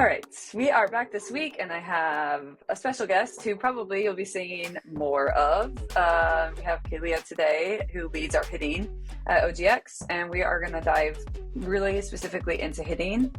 right, we are back this week, and I have a special guest who probably you'll be seeing more of. We have Kealia today, who leads our hitting at OGX, and we are going to dive really specifically into hitting,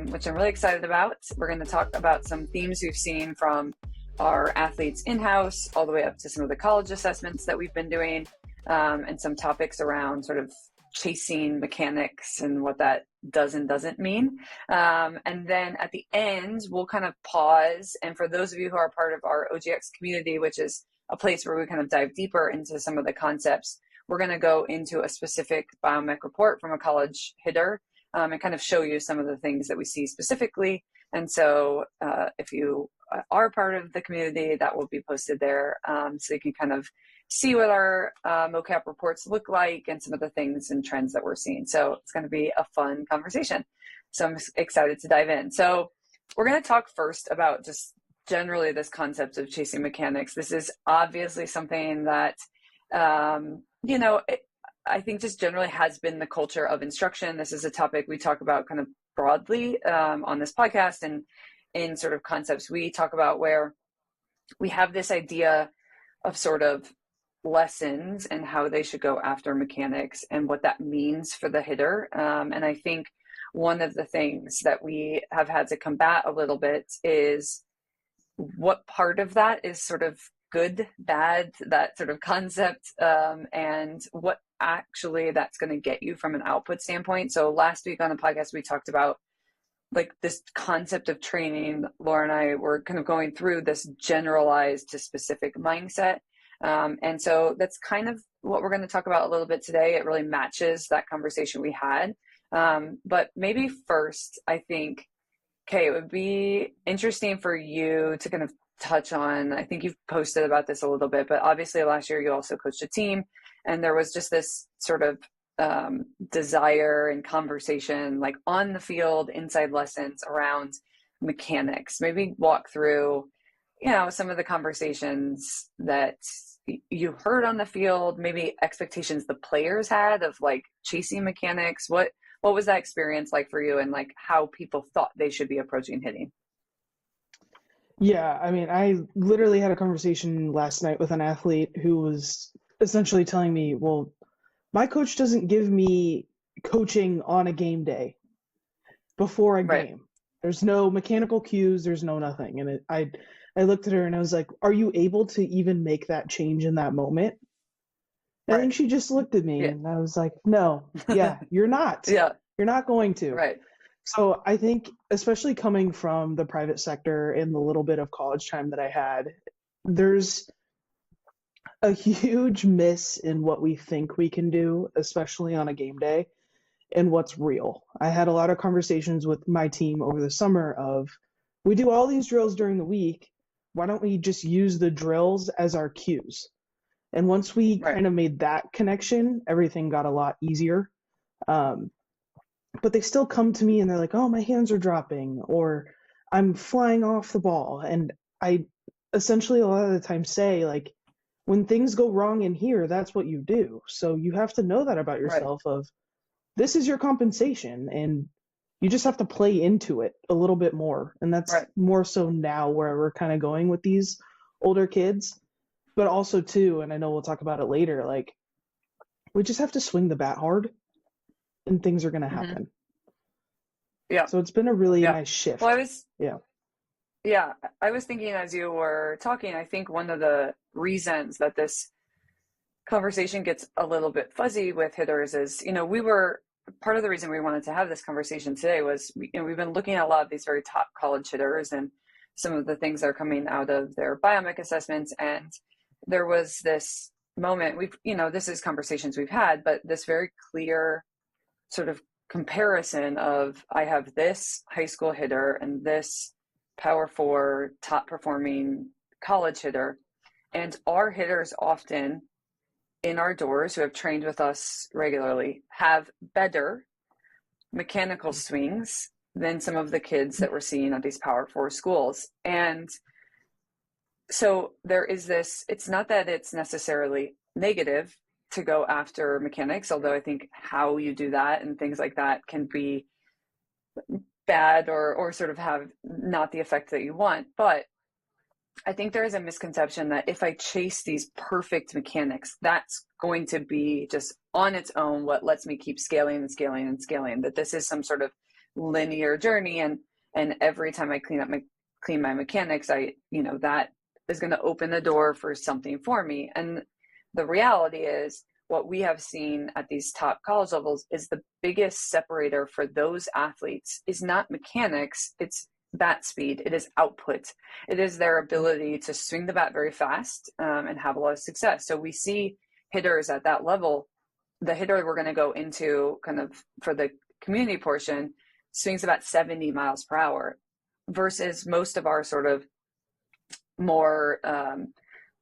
which I'm really excited about. We're going to talk about some themes we've seen from our athletes in-house, all the way up to some of the college assessments that we've been doing, and some topics around sort of chasing mechanics and what that does and doesn't mean. And then at the end, we'll kind of pause. And for those of you who are part of our OGX community, which is a place where we kind of dive deeper into some of the concepts, we're going to go into a specific biomech report from a college hitter, and kind of show you some of the things that we see specifically. And so if you are part of the community, that will be posted there, so you can kind of see what our mocap reports look like and some of the things and trends that we're seeing. So it's going to be a fun conversation. So I'm excited to dive in. So we're going to talk first about just generally this concept of chasing mechanics. This is obviously something that, I think just generally has been the culture of instruction. This is a topic we talk about kind of broadly on this podcast, and in sort of concepts we talk about where we have this idea of sort of lessons and how they should go after mechanics and what that means for the hitter. And I think one of the things that we have had to combat a little bit is what part of that is sort of good, bad, that sort of concept, and what actually that's going to get you from an output standpoint. So last week on the podcast, we talked about like this concept of training. Laura and I were kind of going through this generalized to specific mindset. And so that's kind of what we're going to talk about a little bit today. It really matches that conversation we had. But maybe first, I think, Kay, it would be interesting for you to kind of touch on, I think you've posted about this a little bit, but obviously last year you also coached a team, and there was just this sort of desire and conversation like on the field, inside lessons around mechanics. Maybe walk through, some of the conversations that you heard on the field, maybe expectations the players had of like chasing mechanics. What was that experience like for you, and like how people thought they should be approaching hitting? Yeah, I mean, I literally had a conversation last night with an athlete who was essentially telling me, well, my coach doesn't give me coaching on a game day before a game. There's no mechanical cues, there's no nothing. And I looked at her and I was like, are you able to even make that change in that moment? I think she just looked at me and I was like, no, you're not. You're not going to. Right. So I think, especially coming from the private sector and the little bit of college time that I had, there's a huge miss in what we think we can do, especially on a game day, and what's real. I had a lot of conversations with my team over the summer of, we do all these drills during the week. Why don't we just use the drills as our cues? And once we kind of made that connection, everything got a lot easier. But they still come to me and they're like, oh, my hands are dropping, or I'm flying off the ball. And I essentially a lot of the time say, like, when things go wrong in here, that's what you do. So you have to know that about yourself of, this is your compensation, and you just have to play into it a little bit more. And that's more so now where we're kind of going with these older kids. But also too, and I know we'll talk about it later, like, we just have to swing the bat hard and things are going to happen. Yeah. So it's been a really nice shift. Well, I was thinking as you were talking, I think one of the reasons that this conversation gets a little bit fuzzy with hitters is, part of the reason we wanted to have this conversation today was, we've been looking at a lot of these very top college hitters and some of the things that are coming out of their biomech assessments. And there was this moment, this is conversations we've had, but this very clear sort of comparison of, I have this high school hitter and this Power 4 top performing college hitter, and our hitters often in our doors who have trained with us regularly have better mechanical swings than some of the kids that we're seeing at these Power 4 schools. And so there is this, it's not that it's necessarily negative to go after mechanics, although I think how you do that and things like that can be bad or sort of have not the effect that you want. But I think there is a misconception that if I chase these perfect mechanics, that's going to be just on its own what lets me keep scaling and scaling and scaling, that this is some sort of linear journey. And every time I clean my mechanics, that is going to open the door for something for me. And the reality is, what we have seen at these top college levels is the biggest separator for those athletes is not mechanics, it's bat speed, it is output, it is their ability to swing the bat very fast and have a lot of success. So we see hitters at that level. The hitter we're going to go into kind of for the community portion swings about 70 miles per hour versus most of our sort of more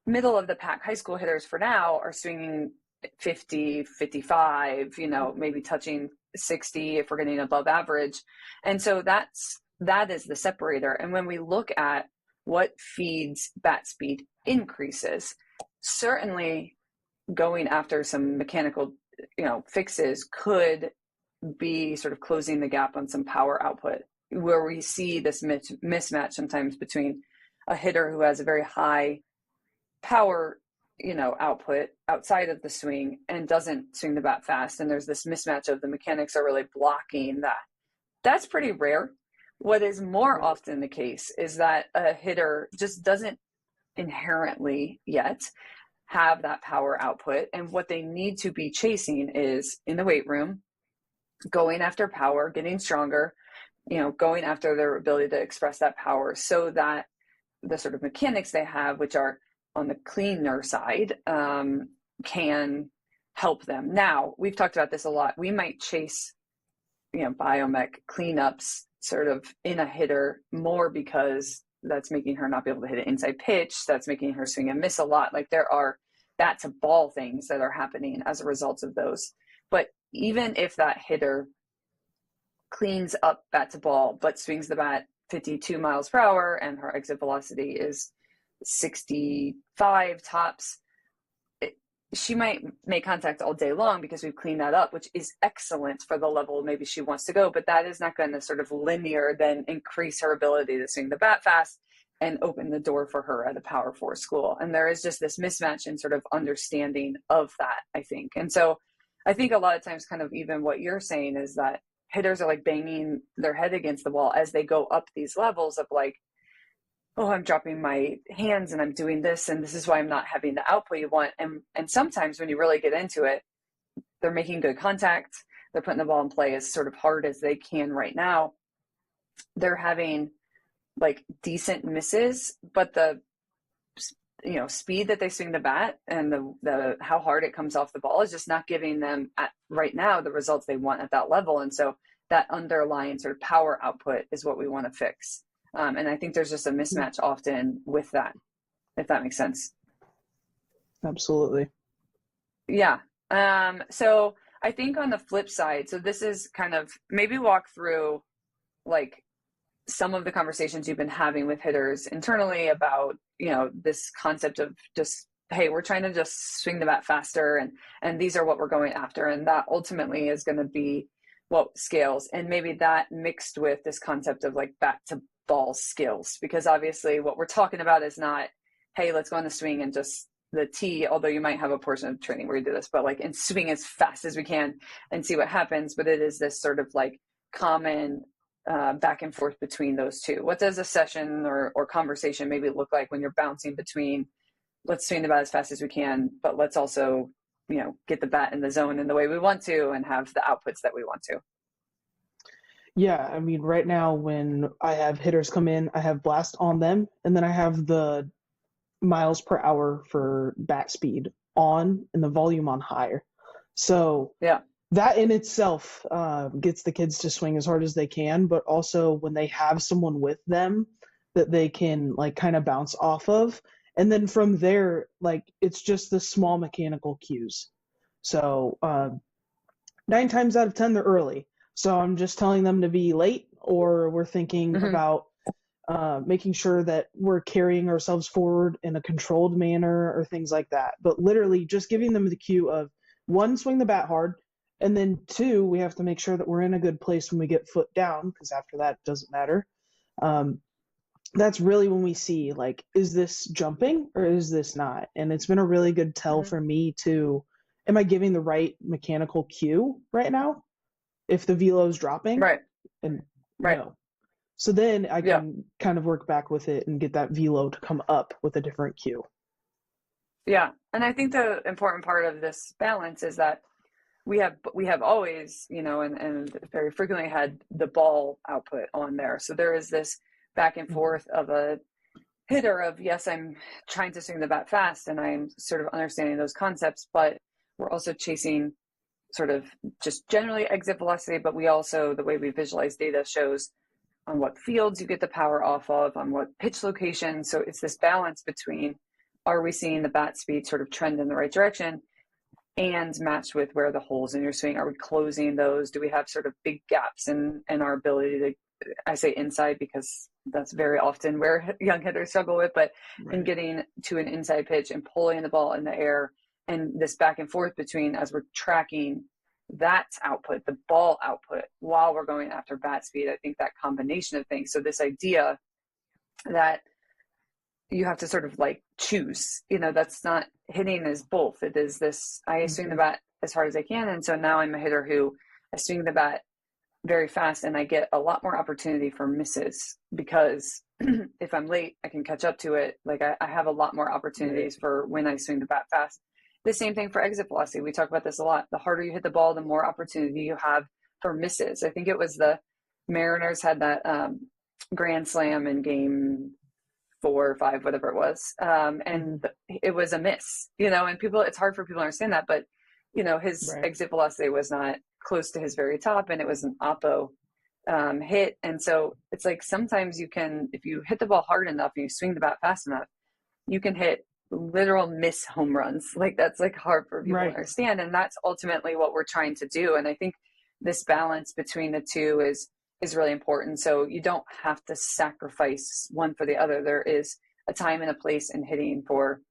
middle of the pack high school hitters for now are swinging 50, 55, maybe touching 60 if we're getting above average. And so that is the separator. And when we look at what feeds bat speed increases, certainly going after some mechanical, fixes could be sort of closing the gap on some power output, where we see this mismatch sometimes between a hitter who has a very high power output outside of the swing and doesn't swing the bat fast, and there's this mismatch of the mechanics are really blocking that. That's pretty rare. What is more often the case is that a hitter just doesn't inherently yet have that power output, and what they need to be chasing is in the weight room, going after power, getting stronger, going after their ability to express that power, so that the sort of mechanics they have, which are on the cleaner side, can help them. Now, we've talked about this a lot. We might chase, biomech cleanups sort of in a hitter more because that's making her not be able to hit an inside pitch. That's making her swing and miss a lot. Like there are bat to ball things that are happening as a result of those. But even if that hitter cleans up bat to ball, but swings the bat 52 miles per hour and her exit velocity is 65 tops, she might make contact all day long because we've cleaned that up, which is excellent for the level maybe she wants to go, but that is not going to sort of linear then increase her ability to swing the bat fast and open the door for her at a Power 4 school. And there is just this mismatch in sort of understanding of that, I think. And so I think a lot of times kind of even what you're saying is that hitters are like banging their head against the wall as they go up these levels of like, oh, I'm dropping my hands and I'm doing this, and this is why I'm not having the output you want. And sometimes when you really get into it, they're making good contact. They're putting the ball in play as sort of hard as they can right now. They're having like decent misses, but the speed that they swing the bat and the how hard it comes off the ball is just not giving them at right now the results they want at that level. And so that underlying sort of power output is what we want to fix. And I think there's just a mismatch often with that, if that makes sense. Absolutely. Yeah. So I think on the flip side, so this is kind of maybe walk through like some of the conversations you've been having with hitters internally about, this concept of just, hey, we're trying to just swing the bat faster and these are what we're going after. And that ultimately is going to be what scales. And maybe that mixed with this concept of like bat to ball skills, because obviously what we're talking about is not, hey, let's go on the swing and just the tee, although you might have a portion of training where you do this, but like and swing as fast as we can and see what happens. But it is this sort of like common back and forth between those two. What does a session or conversation maybe look like when you're bouncing between let's swing the bat as fast as we can, but let's also, get the bat in the zone in the way we want to and have the outputs that we want to? Yeah, I mean, right now when I have hitters come in, I have blast on them, and then I have the miles per hour for bat speed on and the volume on higher. So yeah, that in itself gets the kids to swing as hard as they can, but also when they have someone with them that they can like kind of bounce off of. And then from there, like it's just the small mechanical cues. So 9 times out of 10, they're early. So I'm just telling them to be late, or we're thinking about making sure that we're carrying ourselves forward in a controlled manner or things like that. But literally just giving them the cue of 1, swing the bat hard, And then two, we have to make sure that we're in a good place when we get foot down, because after that, it doesn't matter. That's really when we see, like, is this jumping or is this not? And it's been a really good tell for me to, am I giving the right mechanical cue right now? If the velo is dropping, Right. and Right. no. So then I Yeah. can kind of work back with it and get that velo to come up with a different cue. Yeah. And I think the important part of this balance is that we have always, and very frequently had the ball output on there. So there is this back and forth of a hitter of, yes, I'm trying to swing the bat fast and I'm sort of understanding those concepts, but we're also chasing sort of just generally exit velocity, but we also, the way we visualize data shows on what fields you get the power off of, on what pitch location. So it's this balance between, are we seeing the bat speed sort of trend in the right direction and matched with where the holes in your swing, are we closing those? Do we have sort of big gaps in our ability to, I say inside because that's very often where young hitters struggle with, but in getting to an inside pitch and pulling the ball in the air, and this back and forth between, as we're tracking that output, the ball output, while we're going after bat speed. I think that combination of things. So this idea that you have to sort of like choose, that's not, hitting is both. It is this, I swing the bat as hard as I can. And so now I'm a hitter who, I swing the bat very fast and I get a lot more opportunity for misses, because if I'm late, I can catch up to it. Like I have a lot more opportunities for when I swing the bat fast. The same thing for exit velocity. We talk about this a lot. The harder you hit the ball, the more opportunity you have for misses. I think it was the Mariners had that grand slam in game 4 or 5, whatever it was. And it was a miss, and people, it's hard for people to understand that, but his exit velocity was not close to his very top, and it was an oppo hit. And so it's like, sometimes you can, if you hit the ball hard enough and you swing the bat fast enough, you can hit literal miss home runs. Like that's like hard for people to understand. And that's ultimately what we're trying to do. And I think this balance between the two is really important. So you don't have to sacrifice one for the other. There is a time and a place in hitting for,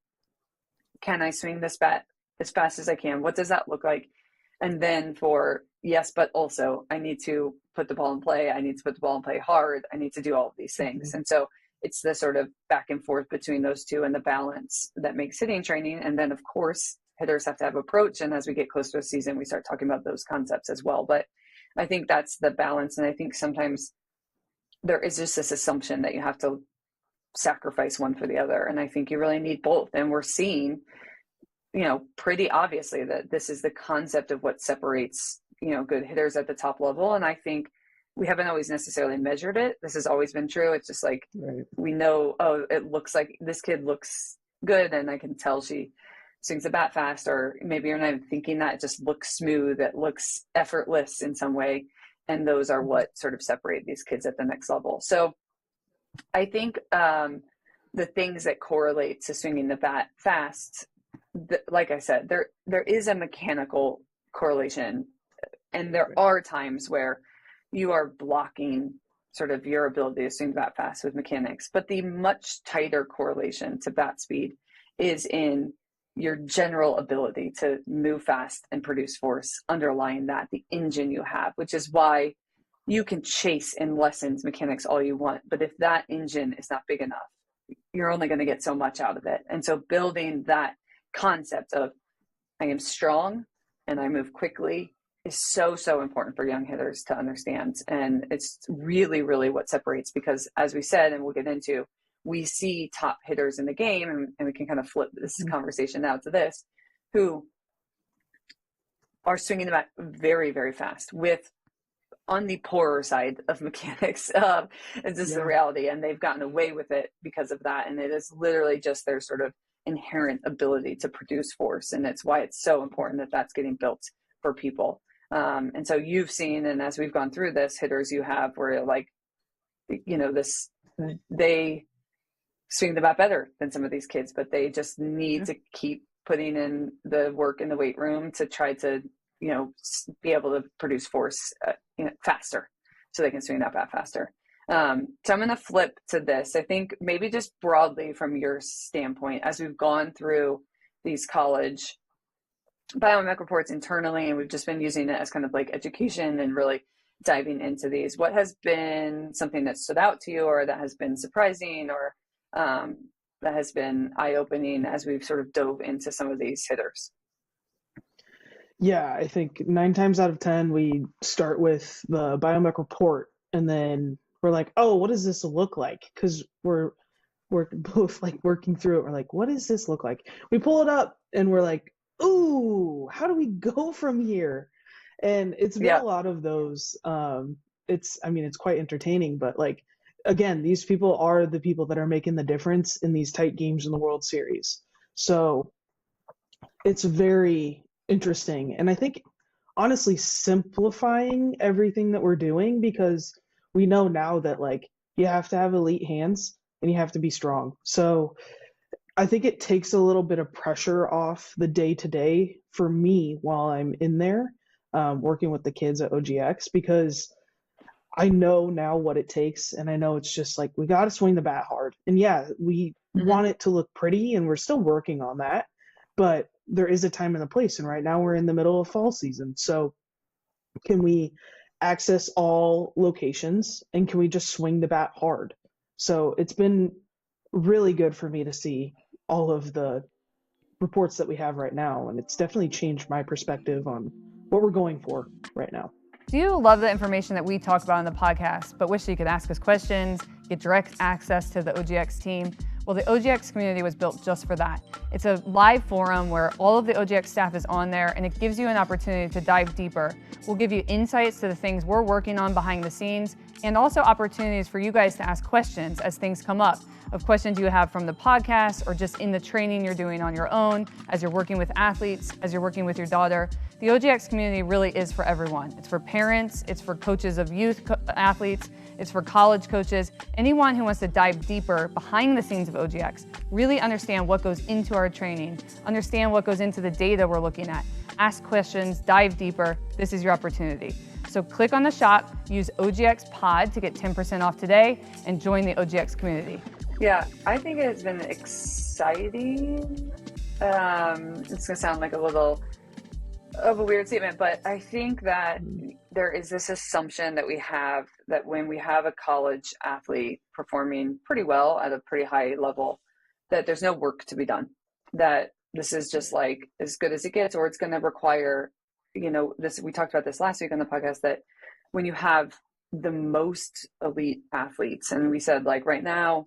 can I swing this bat as fast as I can? What does that look like? And then for, yes, but also I need to put the ball in play. I need to put the ball in play hard. I need to do all of these things. And so it's the sort of back and forth between those two and the balance that makes hitting training. And then of course, hitters have to have approach. And as we get close to a season, we start talking about those concepts as well. But I think that's the balance. And I think sometimes there is just this assumption that you have to sacrifice one for the other. And I think you really need both. And we're seeing, pretty obviously that this is the concept of what separates, good hitters at the top level. And I think we haven't always necessarily measured it. This has always been true. It's just like, we know, oh, it looks like this kid looks good. And I can tell she swings the bat fast, or maybe you're not even thinking that, it just looks smooth. It looks effortless in some way. And those are what sort of separate these kids at the next level. So I think the things that correlate to swinging the bat fast, like I said, there is a mechanical correlation, and there are times where you are blocking sort of your ability to swing the bat fast with mechanics, but the much tighter correlation to bat speed is in your general ability to move fast and produce force underlying that, the engine you have, which is why you can chase in lessons mechanics all you want, but if that engine is not big enough, you're only going to get so much out of it. And so building that concept of, I am strong and I move quickly, is so important for young hitters to understand. And it's really, really what separates, because as we said, and we'll get into, we see top hitters in the game, and we can kind of flip this conversation now to this, who are swinging the bat very, very fast with, on the poorer side of mechanics. It's just the reality, and they've gotten away with it because of that. And it is literally just their sort of inherent ability to produce force. And it's why it's so important that that's getting built for people. And so you've seen, and as we've gone through this, hitters you have where like, they swing the bat better than some of these kids, but they just need to keep putting in the work in the weight room to try to, be able to produce force faster, so they can swing that bat faster. So I'm going to flip to this. I think maybe just broadly from your standpoint, as we've gone through these college biomech reports internally, and we've just been using it as kind of like education and really diving into these. What has been something that stood out to you, or that has been surprising, or that has been eye-opening as we've sort of dove into some of these hitters? Yeah, I think 9 times out of 10, we start with the biomech report, and then we're like, oh, what does this look like? Because we're both like working through it. We're like, what does this look like? We pull it up and we're like, ooh, how do we go from here? And it's been Yeah. a lot of those. It's quite entertaining, but like, again, these people are the people that are making the difference in these tight games in the World Series. So it's very interesting. And I think honestly simplifying everything that we're doing, because we know now that like you have to have elite hands and you have to be strong. So I think it takes a little bit of pressure off the day to day for me while I'm in there working with the kids at OGX, because I know now what it takes, and I know it's just like we got to swing the bat hard. And yeah, we want it to look pretty, and we're still working on that. But there is a time and a place, and right now we're in the middle of fall season. So can we access all locations, and can we just swing the bat hard? So it's been really good for me to see all of the reports that we have right now, and it's definitely changed my perspective on what we're going for right now. Do you love the information that we talk about on the podcast, but wish that you could ask us questions, get direct access to the OGX team? Well, the OGX community was built just for that. It's a live forum where all of the OGX staff is on there, and it gives you an opportunity to dive deeper. We'll give you insights to the things we're working on behind the scenes, and also opportunities for you guys to ask questions as things come up, of questions you have from the podcast or just in the training you're doing on your own, as you're working with athletes, as you're working with your daughter. The OGX community really is for everyone. It's for parents, it's for coaches of youth athletes, it's for college coaches, anyone who wants to dive deeper behind the scenes of OGX, really understand what goes into our training, understand what goes into the data we're looking at, ask questions, dive deeper. This is your opportunity. So click on the shop, use OGX Pod to get 10% off today, and join the OGX community. Yeah, I think it has been exciting. It's gonna sound like a little of a weird statement, but I think that there is this assumption that we have that when we have a college athlete performing pretty well at a pretty high level, that there's no work to be done, that this is just like as good as it gets, or it's going to require, this, we talked about this last week on the podcast, that when you have the most elite athletes, and we said like right now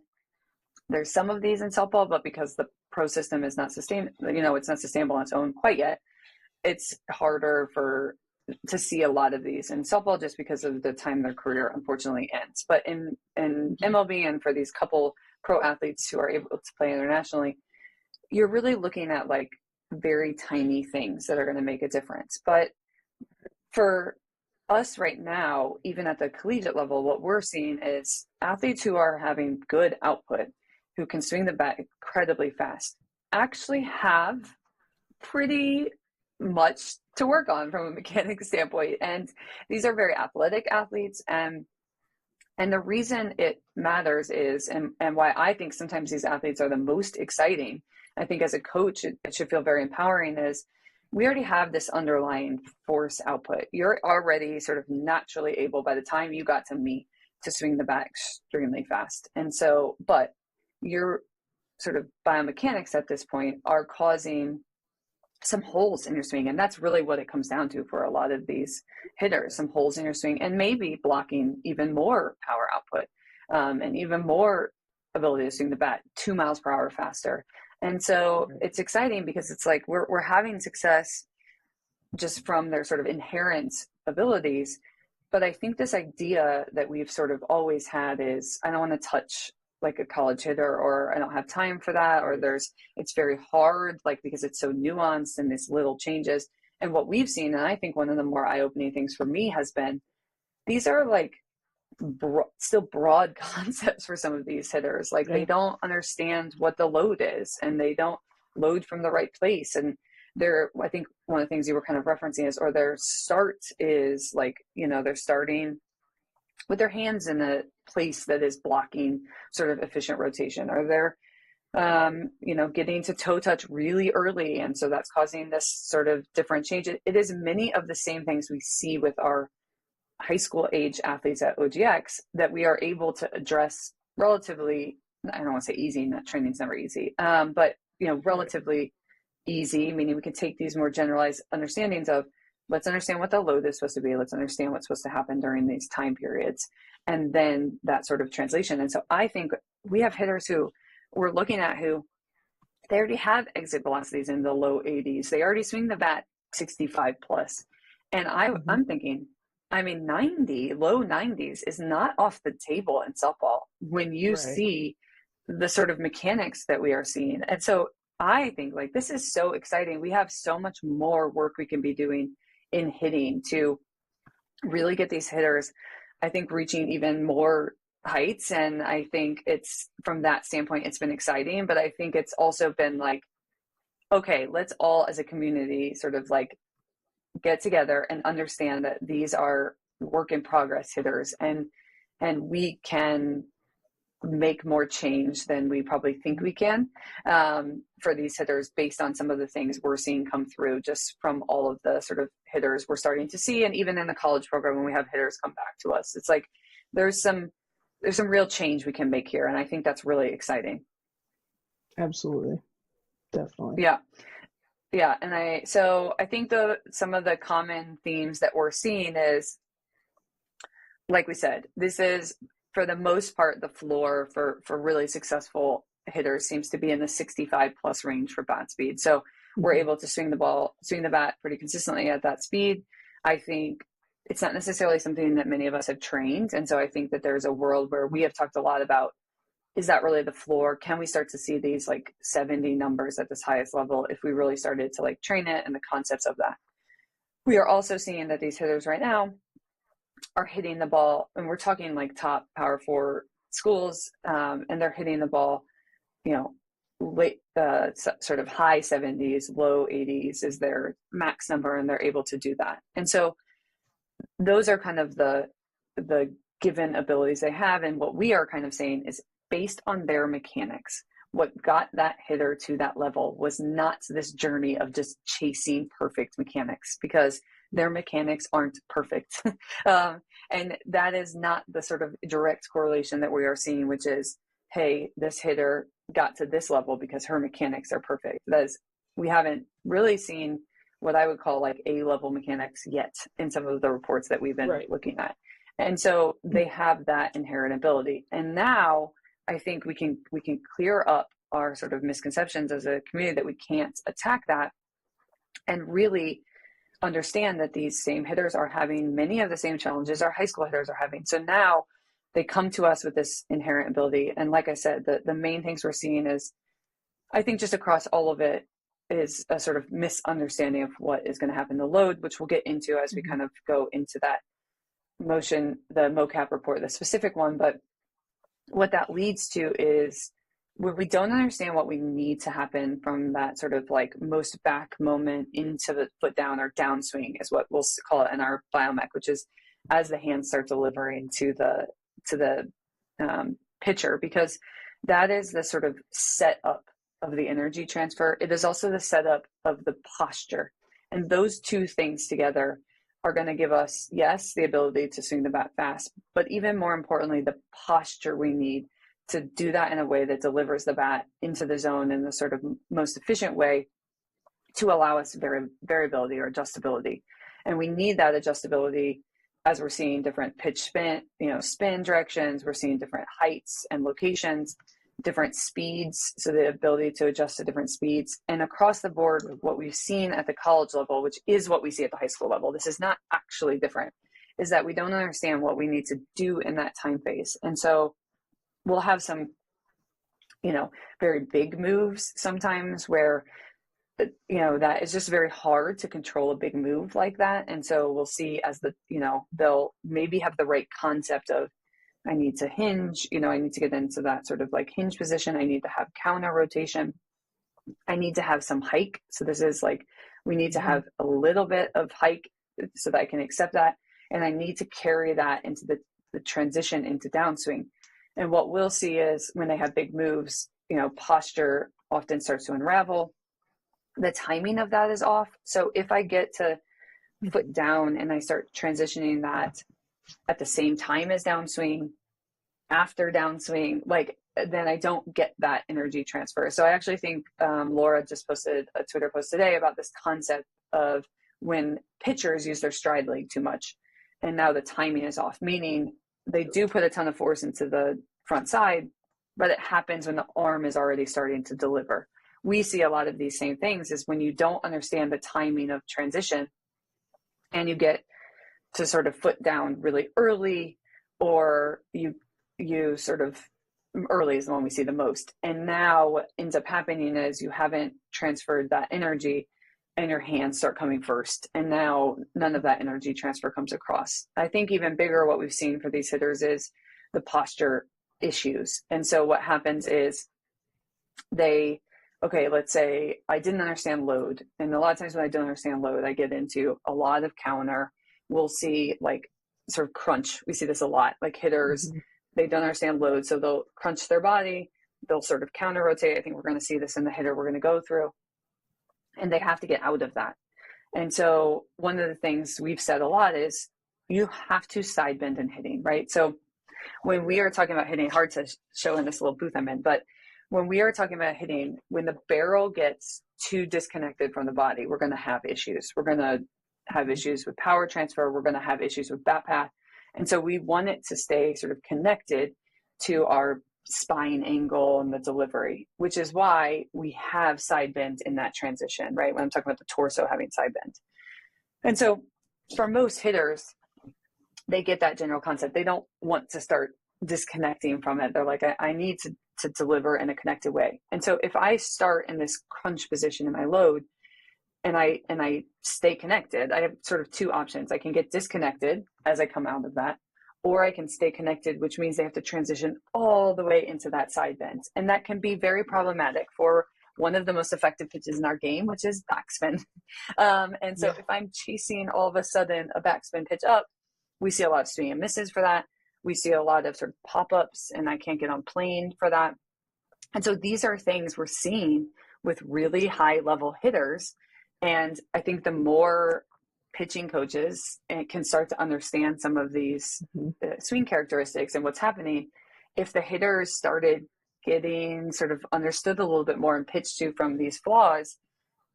there's some of these in softball, but because the pro system is not sustainable, it's not sustainable on its own quite yet, it's harder to see a lot of these in softball just because of the time their career unfortunately ends. But in MLB, and for these couple pro athletes who are able to play internationally, you're really looking at like very tiny things that are going to make a difference. But for us right now, even at the collegiate level, what we're seeing is athletes who are having good output, who can swing the bat incredibly fast, actually have pretty much to work on from a mechanics standpoint. And these are very athletic athletes. And the reason it matters is, and why I think sometimes these athletes are the most exciting, I think as a coach, it should feel very empowering, is we already have this underlying force output. You're already sort of naturally able, by the time you got to me, to swing the bat extremely fast. And so, but your sort of biomechanics at this point are causing some holes in your swing. And that's really what it comes down to for a lot of these hitters, some holes in your swing, and maybe blocking even more power output and even more ability to swing the bat 2 miles per hour faster. And so it's exciting because it's like we're having success just from their sort of inherent abilities. But I think this idea that we've sort of always had is, I don't want to touch like a college hitter, or I don't have time for that, or it's very hard, like, because it's so nuanced and these little changes. And what we've seen, and I think one of the more eye-opening things for me has been, these are like still broad concepts for some of these hitters. Like they don't understand what the load is, and they don't load from the right place. And I think one of the things you were kind of referencing is, or their start is like, they're starting with their hands in a place that is blocking sort of efficient rotation, or getting to toe touch really early. And so that's causing this sort of different change. It is many of the same things we see with our high school age athletes at OGX that we are able to address relatively, I don't want to say easy, not training's never easy, but relatively easy, meaning we can take these more generalized understandings of, let's understand what the load is supposed to be, let's understand what's supposed to happen during these time periods, and then that sort of translation. And so I think we have hitters who we're looking at who they already have exit velocities in the low 80s. They already swing the bat 65 plus. And I'm thinking, 90, low 90s is not off the table in softball when you see the sort of mechanics that we are seeing. And so I think like this is so exciting. We have so much more work we can be doing in hitting to really get these hitters, I think, reaching even more heights. And I think it's from that standpoint, it's been exciting, but I think it's also been like, okay, let's all as a community sort of like get together and understand that these are work in progress hitters, and we can make more change than we probably think we can for these hitters based on some of the things we're seeing come through just from all of the sort of hitters we're starting to see. And even in the college program, when we have hitters come back to us, it's like there's some real change we can make here, and I think that's really exciting. Absolutely. Definitely. Yeah. And I think some of the common themes that we're seeing is, like we said, this is for the most part, the floor for really successful hitters seems to be in the 65 plus range for bat speed. So we're able to swing the bat pretty consistently at that speed. I think it's not necessarily something that many of us have trained. And so I think that there's a world where we have talked a lot about, is that really the floor? Can we start to see these like 70 numbers at this highest level if we really started to like train it and the concepts of that? We are also seeing that these hitters right now are hitting the ball, and we're talking like top Power 4 schools, and they're hitting the ball, late, sort of high 70s, low 80s is their max number, and they're able to do that. And so those are kind of the given abilities they have. And what we are kind of saying is based on their mechanics, what got that hitter to that level was not this journey of just chasing perfect mechanics, because their mechanics aren't perfect. And that is not the sort of direct correlation that we are seeing, which is, hey, this hitter got to this level because her mechanics are perfect. We haven't really seen what I would call like A-level mechanics yet in some of the reports that we've been looking at. And so they have that inherent ability. And now I think we can clear up our sort of misconceptions as a community that we can't attack that, and really understand that these same hitters are having many of the same challenges our high school hitters are having. So now they come to us with this inherent ability. And like I said, the main things we're seeing is, I think just across all of it, is a sort of misunderstanding of what is going to happen to load, which we'll get into as we kind of go into that motion, the mocap report, the specific one. But what that leads to is, when we don't understand what we need to happen from that sort of like most back moment into the foot down or downswing is what we'll call it in our biomech, which is as the hands start delivering to the pitcher, because that is the sort of setup of the energy transfer. It is also the setup of the posture. And those two things together are going to give us, yes, the ability to swing the bat fast, but even more importantly, the posture we need to do that in a way that delivers the bat into the zone in the sort of most efficient way to allow us variability or adjustability. And we need that adjustability as we're seeing different pitch spin directions, we're seeing different heights and locations, different speeds, so the ability to adjust to different speeds. And across the board, what we've seen at the college level, which is what we see at the high school level, this is not actually different, is that we don't understand what we need to do in that time phase. And so we'll have some, very big moves sometimes where, that is just very hard to control a big move like that. And so we'll see as they'll maybe have the right concept of, I need to hinge, I need to get into that sort of like hinge position. I need to have counter rotation. I need to have some hike. So this is like, we need to have a little bit of hike so that I can accept that. And I need to carry that into the transition into downswing. And what we'll see is when they have big moves, posture often starts to unravel. The timing of that is off. So if I get to foot down and I start transitioning that at the same time as downswing, after downswing, then I don't get that energy transfer. So I actually think Laura just posted a Twitter post today about this concept of when pitchers use their stride leg too much, and now the timing is off, meaning they do put a ton of force into the front side, but it happens when the arm is already starting to deliver. We see a lot of these same things is when you don't understand the timing of transition and you get to sort of foot down really early, or you sort of early is the one we see the most. And now what ends up happening is you haven't transferred that energy and your hands start coming first. And now none of that energy transfer comes across. I think even bigger what we've seen for these hitters is the posture issues. And so what happens is let's say I didn't understand load. And a lot of times when I don't understand load, I get into a lot of counter. We'll see sort of crunch. We see this a lot, hitters, they don't understand load. So they'll crunch their body. They'll sort of counter rotate. I think we're going to see this in the hitter we're going to go through. And they have to get out of that. And so one of the things we've said a lot is you have to side bend in hitting, right? So when we are talking about hitting, hard to show in this little booth I'm in, but when we are talking about hitting, when the barrel gets too disconnected from the body, we're going to have issues. We're going to have issues with power transfer. We're going to have issues with bat path. And so we want it to stay sort of connected to our spine angle and the delivery, which is why we have side bend in that transition, right? When I'm talking about the torso having side bend. And so for most hitters, they get that general concept. They don't want to start disconnecting from it. They're like, I need to deliver in a connected way. And so if I start in this crunch position in my load and I stay connected, I have sort of two options. I can get disconnected as I come out of that, or I can stay connected, which means they have to transition all the way into that side bend. And that can be very problematic for one of the most effective pitches in our game, which is backspin. And so if I'm chasing all of a sudden a backspin pitch up, we see a lot of swing and misses for that. We see a lot of sort of pop-ups, and I can't get on plane for that. And so these are things we're seeing with really high-level hitters. And I think the more pitching coaches can start to understand some of these swing characteristics and what's happening, if the hitters started getting sort of understood a little bit more and pitched to from these flaws,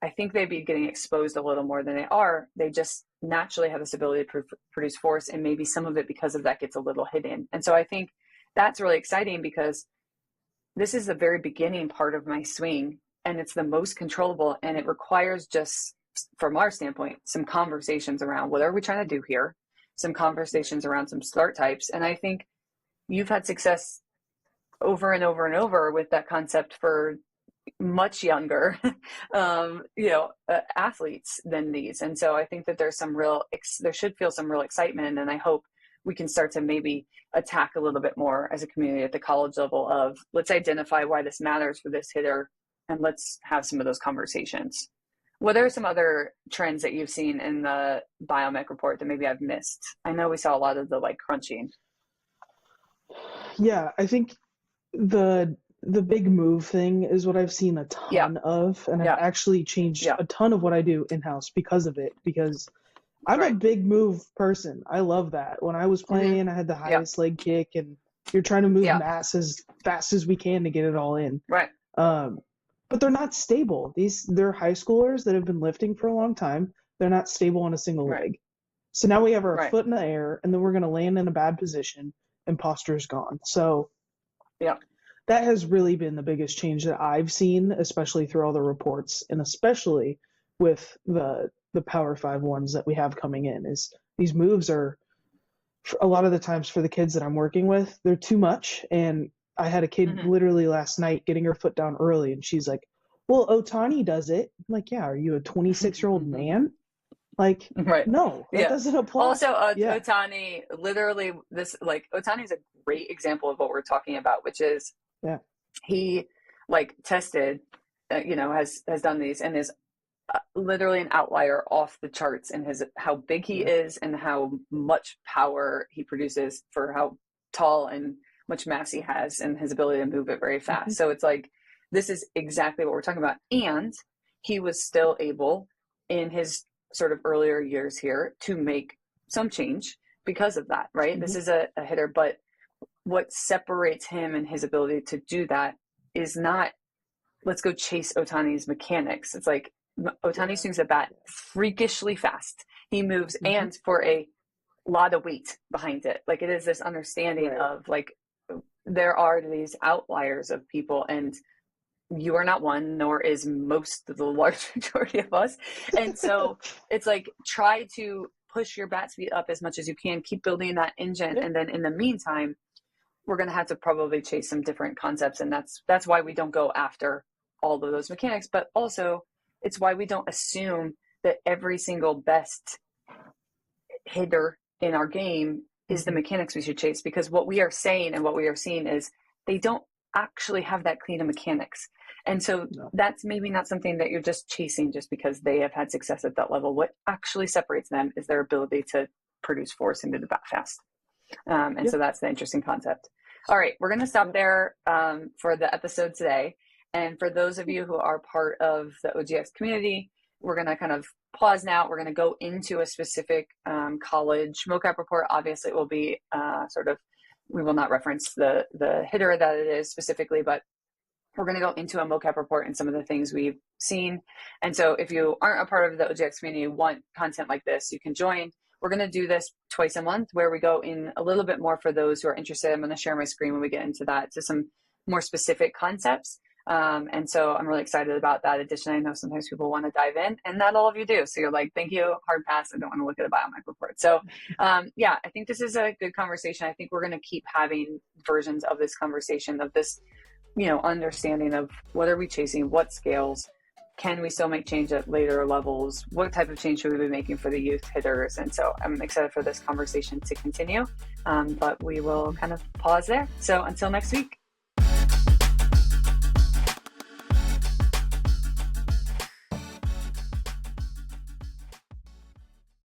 I think they'd be getting exposed a little more than they are. They just naturally have this ability to produce force, and maybe some of it because of that gets a little hidden. And so I think that's really exciting because this is the very beginning part of my swing, and it's the most controllable, and it requires just, from our standpoint, some conversations around what are we trying to do here, some conversations around some start types. And I think you've had success over and over and over with that concept for much younger athletes than these. And so I think that there's there should feel some real excitement, and I hope we can start to maybe attack a little bit more as a community at the college level of, let's identify why this matters for this hitter, and let's have some of those conversations. What are some other trends that you've seen in the biomech report that maybe I've missed? I know we saw a lot of the crunching. Yeah, I think the big move thing is what I've seen a ton of, and I've actually changed a ton of what I do in-house because of it, because I'm a big move person. I love that. When I was playing, I had the highest leg kick, and you're trying to move mass as fast as we can to get it all in. Right. But they're not stable. They're high schoolers that have been lifting for a long time. They're not stable on a single leg. So now we have our foot in the air, and then we're going to land in a bad position, and posture is gone. So that has really been the biggest change that I've seen, especially through all the reports, and especially with the Power 5 ones that we have coming in, is these moves are, a lot of the times for the kids that I'm working with, they're too much. And I had a kid literally last night getting her foot down early, and she's like, well, Otani does it. I'm like, yeah, are you a 26-year-old man? Like, no, that doesn't apply. Also, Otani, literally, Otani is a great example of what we're talking about, which is he tested, has done these, and is literally an outlier off the charts in how big he is and how much power he produces for how tall and much mass he has, and his ability to move it very fast. So it's like, this is exactly what we're talking about. And he was still able in his sort of earlier years here to make some change because of that, right? This is a hitter, but what separates him and his ability to do that is not, let's go chase Ohtani's mechanics. It's like Ohtani swings the bat freakishly fast. He moves and for a lot of weight behind it. Like, it is this understanding of like, there are these outliers of people, and you are not one, nor is most of the large majority of us. And so it's like, try to push your bat speed up as much as you can, keep building that engine. And then in the meantime, we're going to have to probably chase some different concepts. And that's why we don't go after all of those mechanics, but also it's why we don't assume that every single best hitter in our game is the mechanics we should chase, because what we are saying and what we are seeing is they don't actually have that clean of mechanics. And so that's maybe not something that you're just chasing just because they have had success at that level. What actually separates them is their ability to produce force into the bat fast. So that's the interesting concept. All right, we're going to stop there for the episode today. And for those of you who are part of the OGX community, we're going to kind of pause now. We're going to go into a specific college mocap report. Obviously, it will be we will not reference the hitter that it is specifically, but we're going to go into a mocap report and some of the things we've seen. And so if you aren't a part of the OGX community, want content like this, you can join. We're going to do this twice a month where we go in a little bit more for those who are interested. I'm going to share my screen when we get into that to some more specific concepts. And so I'm really excited about that addition. I know sometimes people want to dive in, and not all of you do. So you're like, thank you, hard pass. I don't want to look at a biomech report. So I think this is a good conversation. I think we're going to keep having versions of this conversation, of this, understanding of what are we chasing, what scales, can we still make change at later levels, what type of change should we be making for the youth hitters. And so I'm excited for this conversation to continue, but we will kind of pause there. So until next week.